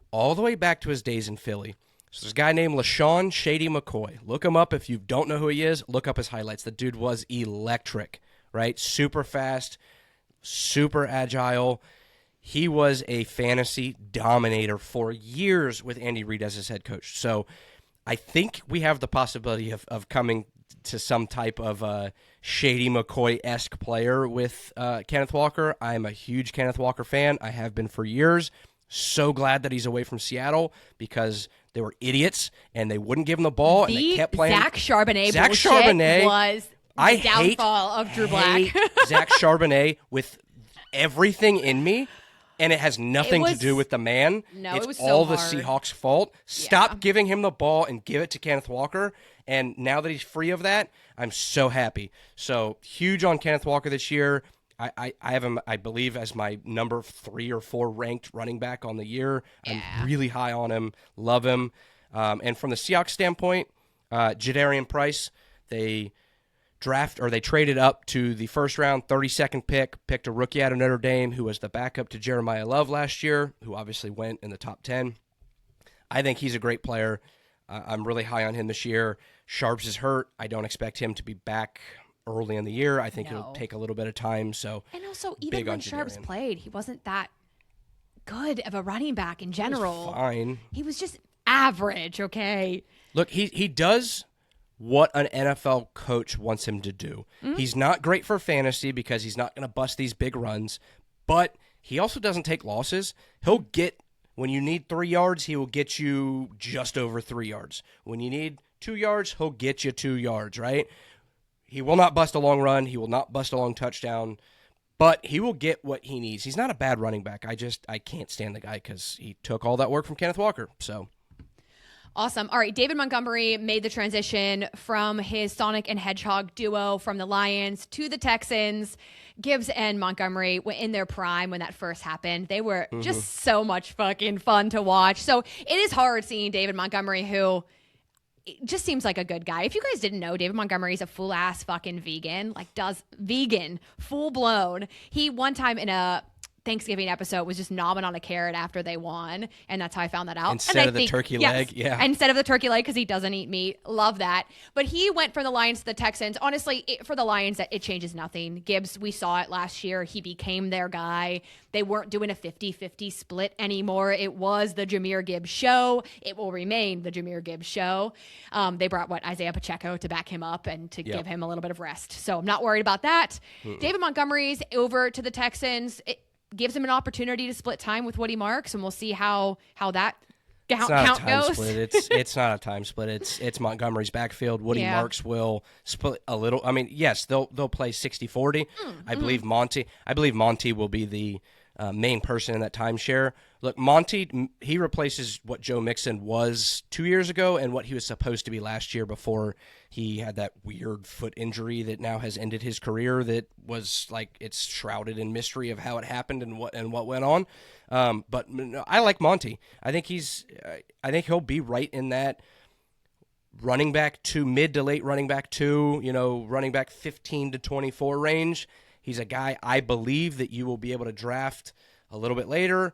[SPEAKER 2] all the way back to his days in Philly. So there's a guy named LaShawn Shady McCoy. Look him up. If you don't know who he is, look up his highlights. The dude was electric, right? Super fast, super agile. He was a fantasy dominator for years with Andy Reid as his head coach. So I think we have the possibility of coming to some type of Shady McCoy-esque player with Kenneth Walker. I'm a huge Kenneth Walker fan. I have been for years. So glad that he's away from Seattle because they were idiots and they wouldn't give him the ball and they kept playing.
[SPEAKER 1] Zach Charbonnet was the downfall of Drew Black.
[SPEAKER 2] I hate Zach Charbonnet with everything in me. And it has nothing to do with the man.
[SPEAKER 1] No,
[SPEAKER 2] it's
[SPEAKER 1] it was
[SPEAKER 2] all
[SPEAKER 1] so
[SPEAKER 2] the
[SPEAKER 1] hard.
[SPEAKER 2] Seahawks' fault. Stop giving him the ball and give it to Kenneth Walker. And now that he's free of that, I'm so happy. So huge on Kenneth Walker this year. I have him, I believe, as my number 3 or 4 ranked running back on the year.
[SPEAKER 1] Yeah.
[SPEAKER 2] I'm really high on him. Love him. And from the Seahawks standpoint, Jadarian Price, they traded up to the first round, 32nd picked a rookie out of Notre Dame who was the backup to Jeremiah Love last year, who obviously went in the top 10. I think he's a great player. I'm really high on him this year. Sharps is hurt. I don't expect him to be back early in the year. I think it'll take a little bit of time.
[SPEAKER 1] And also, even when Sharps played, he wasn't that good of a running back in general.
[SPEAKER 2] He was fine.
[SPEAKER 1] He was just average, okay?
[SPEAKER 2] Look, he does what an NFL coach wants him to do. He's not great for fantasy because he's not going to bust these big runs, but he also doesn't take losses. He'll get, when you need 3 yards, he will get you just over 3 yards. When you need 2 yards, he'll get you 2 yards, right? He will not bust a long run. He will not bust a long touchdown, but he will get what he needs. He's not a bad running back. I can't stand the guy because he took all that work from Kenneth Walker, so...
[SPEAKER 1] Awesome. All right, David Montgomery made the transition from his Sonic and Hedgehog duo from the Lions to the Texans. Gibbs and Montgomery were in their prime when that first happened. They were just so much fucking fun to watch. So it is hard seeing David Montgomery, who just seems like a good guy. If you guys didn't know, David Montgomery is a full-ass fucking vegan, does vegan, full-blown. He one time in a Thanksgiving episode was just knobbing on a carrot after they won, and that's how I found that out.
[SPEAKER 2] Instead of the turkey leg, yeah.
[SPEAKER 1] Instead of the turkey leg, because he doesn't eat meat. Love that. But he went from the Lions to the Texans. Honestly, for the Lions, it changes nothing. Gibbs, we saw it last year. He became their guy. They weren't doing a 50-50 split anymore. It was the Jahmyr Gibbs show. It will remain the Jahmyr Gibbs show. They brought, Isaiah Pacheco to back him up and to give him a little bit of rest. So I'm not worried about that. David Montgomery's over to the Texans. It gives him an opportunity to split time with Woody Marks, and we'll see how that count goes.
[SPEAKER 2] It's not a time split. It's Montgomery's backfield. Woody Marks will split a little. I mean, yes, they'll play 60-40. I believe Monty will be the main person in that timeshare. Look, Monty, he replaces what Joe Mixon was 2 years ago and what he was supposed to be last year before he had that weird foot injury that now has ended his career. That was it's shrouded in mystery of how it happened and what went on. But I like Monty. I think he'll be right in that running back 2, mid to late running back 2, running back 15 to 24 range. He's a guy I believe that you will be able to draft a little bit later,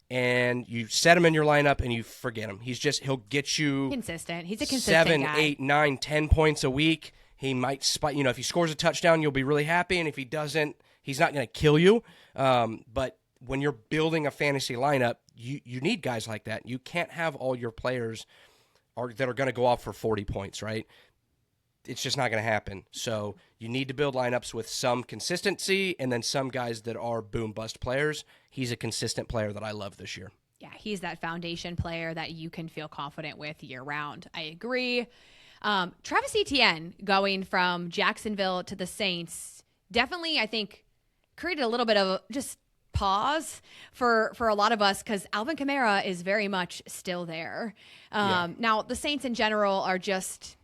[SPEAKER 2] and you set him in your lineup and you forget him. He'll get you
[SPEAKER 1] consistent. He's a consistent
[SPEAKER 2] 7,
[SPEAKER 1] guy.
[SPEAKER 2] 8, 9, 10 points a week. He might spike. If he scores a touchdown, you'll be really happy, and if he doesn't, he's not going to kill you. But when you're building a fantasy lineup, you need guys like that. You can't have all your players that are going to go off for 40 points, right? It's just not going to happen. So you need to build lineups with some consistency and then some guys that are boom-bust players. He's a consistent player that I love this year.
[SPEAKER 1] Yeah, he's that foundation player that you can feel confident with year-round. I agree. Travis Etienne going from Jacksonville to the Saints definitely, I think, created a little bit of just pause for a lot of us because Alvin Kamara is very much still there. Now, the Saints in general are just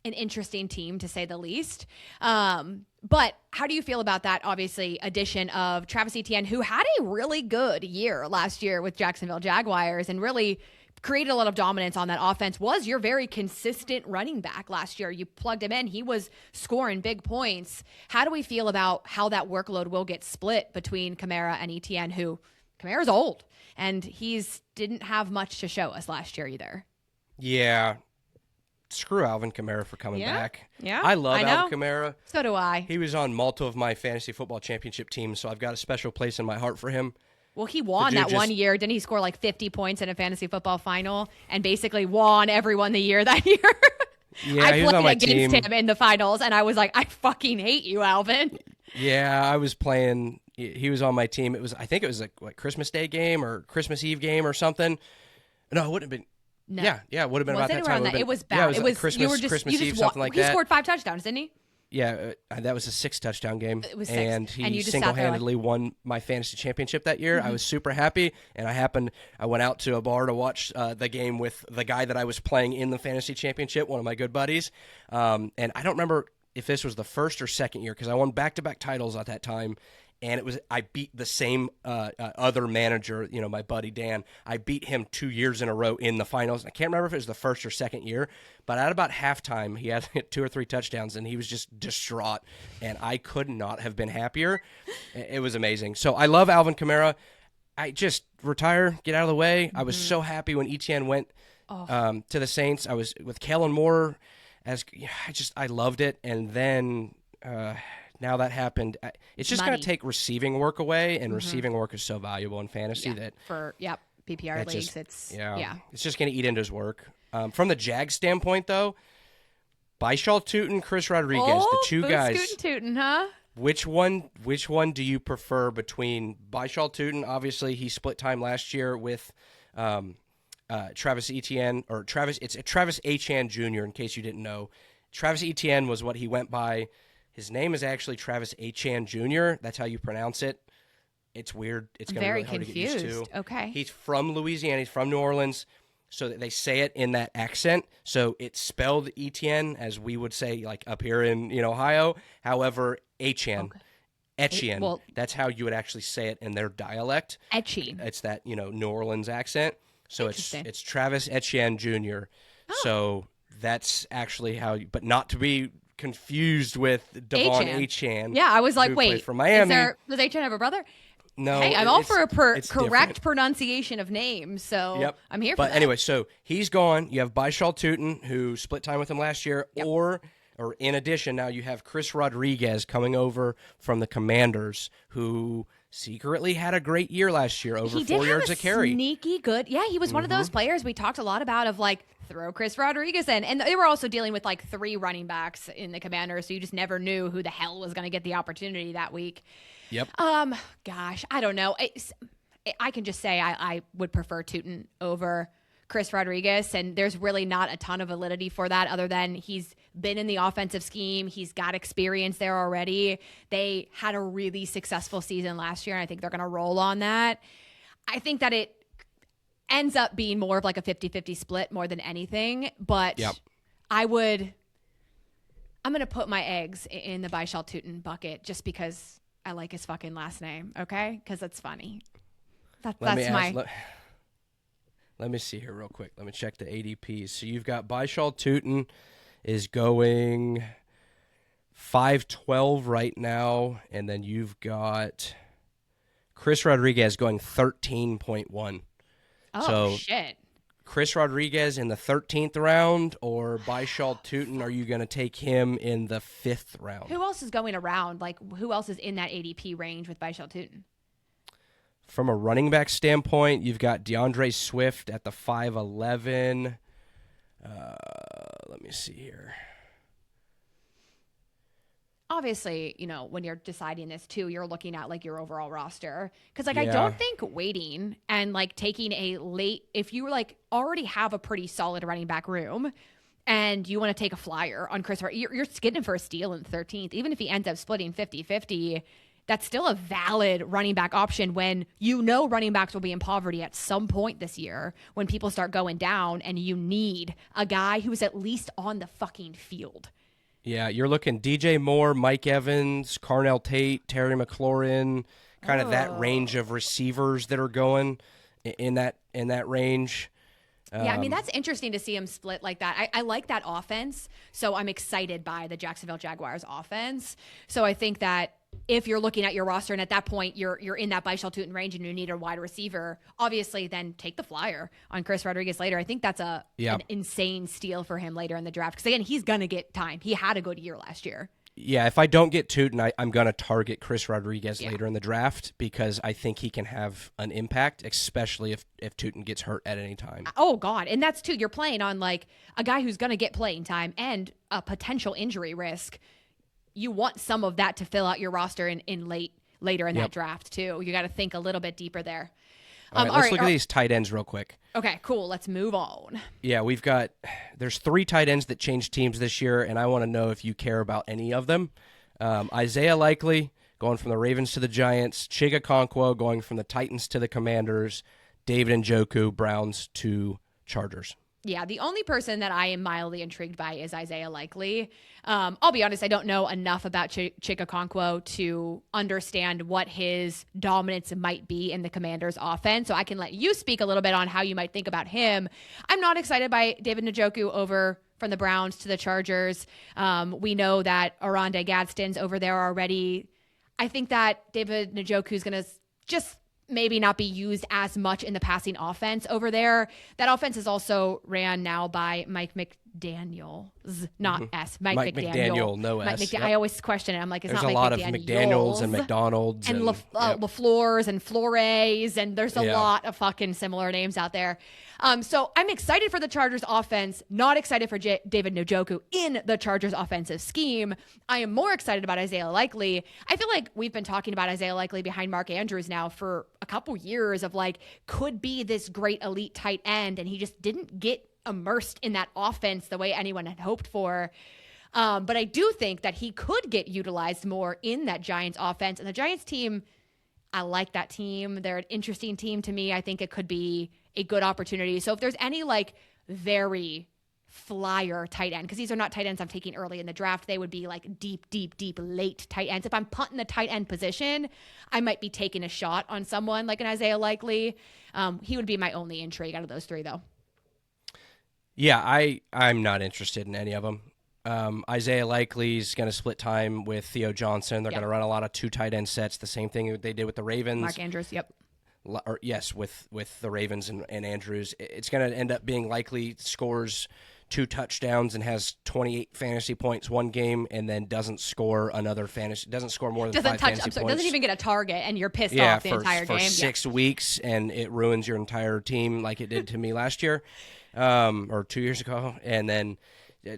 [SPEAKER 1] an interesting team, to say the least. But how do you feel about that, obviously, addition of Travis Etienne, who had a really good year last year with Jacksonville Jaguars and really created a lot of dominance on that offense, was your very consistent running back last year. You plugged him in. He was scoring big points. How do we feel about how that workload will get split between Kamara and Etienne, who Kamara's old, and he's didn't have much to show us last year either?
[SPEAKER 2] Yeah. Screw Alvin Kamara for coming back.
[SPEAKER 1] Yeah,
[SPEAKER 2] I love Alvin Kamara.
[SPEAKER 1] So do I.
[SPEAKER 2] He was on multiple of my fantasy football championship teams, so I've got a special place in my heart for him.
[SPEAKER 1] Well, he won that 1 year. Didn't he score 50 points in a fantasy football final and basically won everyone the year that year?
[SPEAKER 2] Yeah,
[SPEAKER 1] I
[SPEAKER 2] he was on my
[SPEAKER 1] played
[SPEAKER 2] team.
[SPEAKER 1] against him in the finals, and I was like, I fucking hate you, Alvin.
[SPEAKER 2] Yeah, I was playing. He was on my team. I think it was like Christmas Day game or Christmas Eve game or something. No, it wouldn't have been.
[SPEAKER 1] No.
[SPEAKER 2] Yeah, it would have been about that time.
[SPEAKER 1] It was bad.
[SPEAKER 2] Yeah, it was
[SPEAKER 1] like
[SPEAKER 2] Christmas Eve, something like that.
[SPEAKER 1] He scored 5 touchdowns, didn't he?
[SPEAKER 2] Yeah, that was a 6-touchdown game.
[SPEAKER 1] It was 6.
[SPEAKER 2] And he single-handedly won my fantasy championship that year. I was super happy, and I went out to a bar to watch the game with the guy that I was playing in the fantasy championship, one of my good buddies. And I don't remember if this was the first or second year because I won back-to-back titles at that time. And I beat the same other manager, my buddy Dan. I beat him 2 years in a row in the finals. I can't remember if it was the first or second year, but at about halftime, he had 2 or 3 touchdowns, and he was just distraught. And I could not have been happier. It was amazing. So I love Alvin Kamara. I just retire, get out of the way. I was so happy when Etienne went to the Saints. I was with Kellen Moore. I loved it. And then now that happened, it's just going to take receiving work away, and receiving work is so valuable in fantasy that
[SPEAKER 1] for PPR leagues, it's
[SPEAKER 2] just going to eat into his work. From the Jags standpoint, though, Baishal Tootin, Chris Rodriguez,
[SPEAKER 1] Oh,
[SPEAKER 2] the two guys.
[SPEAKER 1] Scootin' Tootin', huh?
[SPEAKER 2] Which one do you prefer between Baishal Tootin? Obviously, he split time last year with Travis Etienne, or Travis. It's Travis Etienne Jr. In case you didn't know, Travis Etienne was what he went by. His name is actually Travis Etienne Jr. That's how you pronounce it. It's weird. It's going to be really hard to get used to.
[SPEAKER 1] Okay.
[SPEAKER 2] He's from Louisiana. He's from New Orleans. So they say it in that accent. So it's spelled Etienne, as we would say, like up here in Ohio. However, Etienne, Etienne.
[SPEAKER 1] Well,
[SPEAKER 2] that's how you would actually say it in their dialect.
[SPEAKER 1] Etienne.
[SPEAKER 2] It's that New Orleans accent. So it's Travis Etienne Jr.
[SPEAKER 1] Oh.
[SPEAKER 2] So that's actually how. But not to be confused with Devon Achane.
[SPEAKER 1] Yeah, I was like, wait,
[SPEAKER 2] from Miami.
[SPEAKER 1] Does Achane have a brother?
[SPEAKER 2] No.
[SPEAKER 1] Hey, I'm all for a correct
[SPEAKER 2] different
[SPEAKER 1] pronunciation of names, so I'm here for that.
[SPEAKER 2] But anyway, so he's gone. You have Baishal Tootin, who split time with him last year, or in addition, now you have Chris Rodriguez coming over from the Commanders, who secretly had a great year last year, over 4 yards a carry.
[SPEAKER 1] Sneaky good. Yeah, he was one of those players we talked a lot about of like, throw Chris Rodriguez in. And they were also dealing with like 3 running backs in the Commanders, so you just never knew who the hell was going to get the opportunity that week.
[SPEAKER 2] Yep.
[SPEAKER 1] Gosh, I don't know. I can just say I would prefer Tootin over Chris Rodriguez, and there's really not a ton of validity for that other than he's been in the offensive scheme. He's got experience there already. They had a really successful season last year, and I think they're going to roll on that. I think that it ends up being more of like a 50-50 split more than anything, but I'm going to put my eggs in the Baishal Tootin bucket just because I like his fucking last name, okay? Because it's funny.
[SPEAKER 2] Let me see here real quick. Let me check the ADPs. So you've got Baishal Tootin is going 512 right now, and then you've got Chris Rodriguez going 13.1.
[SPEAKER 1] Oh, shit.
[SPEAKER 2] Chris Rodriguez in the 13th round, or Baishal Tootin, are you going to take him in the 5th round?
[SPEAKER 1] Who else is going around? Like, who else is in that ADP range with Baishal Tootin?
[SPEAKER 2] From a running back standpoint, you've got DeAndre Swift at the 5'11". Let me see here.
[SPEAKER 1] Obviously, when you're deciding this too, you're looking at like your overall roster. Because I don't think waiting and like taking a late, if you like already have a pretty solid running back room and you want to take a flyer on Chris, you're getting him for a steal in the 13th. Even if he ends up splitting 50-50, that's still a valid running back option when running backs will be in poverty at some point this year when people start going down and you need a guy who's at least on the fucking field.
[SPEAKER 2] Yeah, you're looking DJ Moore, Mike Evans, Carnell Tate, Terry McLaurin, kind of that range of receivers that are going in that range.
[SPEAKER 1] Yeah, I mean, that's interesting to see him split like that. I like that offense, so I'm excited by the Jacksonville Jaguars offense. So I think that if you're looking at your roster and at that point you're in that Baishal Tootin range and you need a wide receiver, obviously then take the flyer on Chris Rodriguez later. I think that's an insane steal for him later in the draft because, again, he's going to get time. He had a good year last year.
[SPEAKER 2] Yeah, if I don't get Tootin, I'm going to target Chris Rodriguez later in the draft because I think he can have an impact, especially if Tootin gets hurt at any time.
[SPEAKER 1] Oh, God. And that's, too, you're playing on like a guy who's going to get playing time and a potential injury risk. You want some of that to fill out your roster later in that draft, too. You got to think a little bit deeper there.
[SPEAKER 2] All right, let's look at these tight ends real quick.
[SPEAKER 1] Okay, cool. Let's move on.
[SPEAKER 2] Yeah, there's 3 tight ends that changed teams this year, and I want to know if you care about any of them. Isaiah Likely going from the Ravens to the Giants, Chig Okonkwo going from the Titans to the Commanders, David Njoku, Browns to Chargers.
[SPEAKER 1] Yeah, the only person that I am mildly intrigued by is Isaiah Likely. I'll be honest, I don't know enough about Chig Okonkwo to understand what his dominance might be in the Commanders' offense, so I can let you speak a little bit on how you might think about him. I'm not excited by David Njoku over from the Browns to the Chargers. We know that Oronde Gadsden's over there already. I think that David Njoku is going to just maybe not be used as much in the passing offense over there. That offense is also ran now by Mike McDaniels, not S. Mike McDaniel,
[SPEAKER 2] no S.
[SPEAKER 1] I always question it. I'm like, it's
[SPEAKER 2] there's
[SPEAKER 1] not
[SPEAKER 2] a
[SPEAKER 1] Mike
[SPEAKER 2] lot
[SPEAKER 1] McDaniels.
[SPEAKER 2] of McDaniels and McDonald's
[SPEAKER 1] and LaFleurs and Flores, and there's a lot of fucking similar names out there. So I'm excited for the Chargers offense, not excited for David Njoku in the Chargers offensive scheme. I am more excited about Isaiah Likely. I feel like we've been talking about Isaiah Likely behind Mark Andrews now for a couple years of like, could be this great elite tight end, and he just didn't get immersed in that offense the way anyone had hoped for. But I do think that he could get utilized more in that Giants offense. And the Giants team, I like that team. They're an interesting team to me. I think it could be a good opportunity. So if there's any like very flyer tight end, because these are not tight ends I'm taking early in the draft, they would be like deep late tight ends. If I'm punting the tight end position, I might be taking a shot on someone like an Isaiah Likely. He would be my only intrigue out of those three, though.
[SPEAKER 2] Yeah, I'm not interested in any of them. Isaiah Likely's going to split time with Theo Johnson. They're going to run a lot of 2 tight end sets, the same thing they did with the Ravens.
[SPEAKER 1] Mark Andrews, yep.
[SPEAKER 2] Yes, with the Ravens and Andrews. It's going to end up being Likely scores 2 touchdowns and has 28 fantasy points one game, and then doesn't score more than 5 fantasy points.
[SPEAKER 1] Doesn't even get a target, and you're pissed off the entire game.
[SPEAKER 2] For 6 weeks, and it ruins your entire team like it did to me last year, or 2 years ago. And then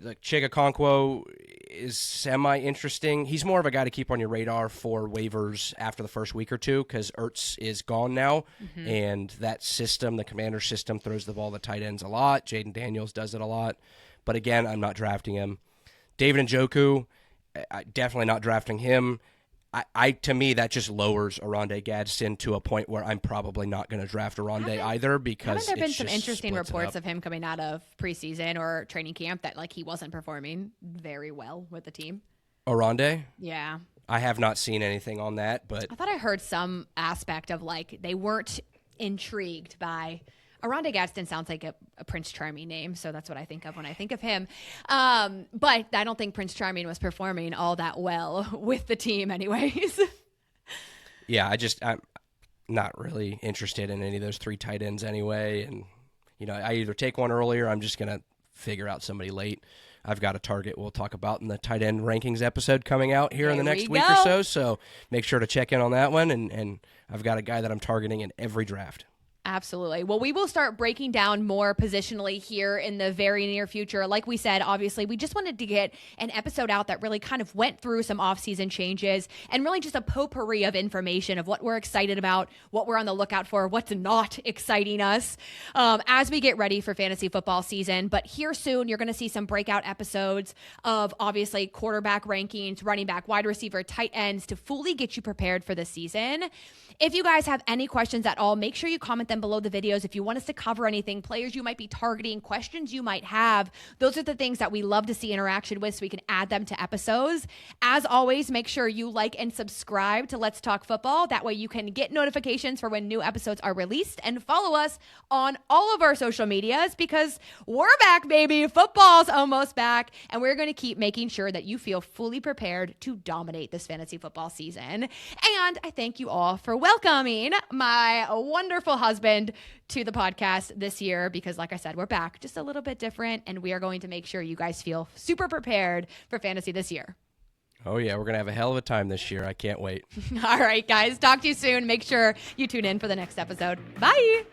[SPEAKER 2] like Chigakonkwo is semi-interesting. He's more of a guy to keep on your radar for waivers after the first week or two, because Ertz is gone now, and that system, the Commander system, throws the ball to tight ends a lot. Jaden Daniels does it a lot. But again, I'm not drafting him. David Njoku, definitely not drafting him. To me, that just lowers Oronde Gadsden to a point where I'm probably not going to draft Oronde either, because
[SPEAKER 1] haven't there been some interesting reports of him coming out of preseason or training camp that like he wasn't performing very well with the team?
[SPEAKER 2] Oronde?
[SPEAKER 1] Yeah.
[SPEAKER 2] I have not seen anything on that, but
[SPEAKER 1] I thought I heard some aspect of like they weren't intrigued by Oronde Gadsden. Sounds like a Prince Charming name, so that's what I think of when I think of him. But I don't think Prince Charming was performing all that well with the team anyways.
[SPEAKER 2] Yeah, I'm not really interested in any of those 3 tight ends anyway. And, I either take one early or I'm just going to figure out somebody late. I've got a target we'll talk about in the tight end rankings episode coming out here in the next week or so. So make sure to check in on that one. And I've got a guy that I'm targeting in every draft.
[SPEAKER 1] Absolutely. Well, we will start breaking down more positionally here in the very near future. Like we said, obviously, we just wanted to get an episode out that really kind of went through some offseason changes and really just a potpourri of information of what we're excited about, what we're on the lookout for, what's not exciting us as we get ready for fantasy football season. But here soon, you're going to see some breakout episodes of obviously quarterback rankings, running back, wide receiver, tight ends to fully get you prepared for the season. If you guys have any questions at all, make sure you comment them below the videos. If you want us to cover anything, players you might be targeting, questions you might have, those are the things that we love to see interaction with so we can add them to episodes. As always, make sure you like and subscribe to Let's Talk Football. That way you can get notifications for when new episodes are released, and follow us on all of our social medias because we're back, baby. Football's almost back, and we're going to keep making sure that you feel fully prepared to dominate this fantasy football season. And I thank you all for welcoming my wonderful husband to the podcast this year because, like I said, we're back just a little bit different, and we are going to make sure you guys feel super prepared for fantasy this year.
[SPEAKER 2] Oh, yeah, we're going to have a hell of a time this year. I can't wait.
[SPEAKER 1] All right, guys, talk to you soon. Make sure you tune in for the next episode. Bye.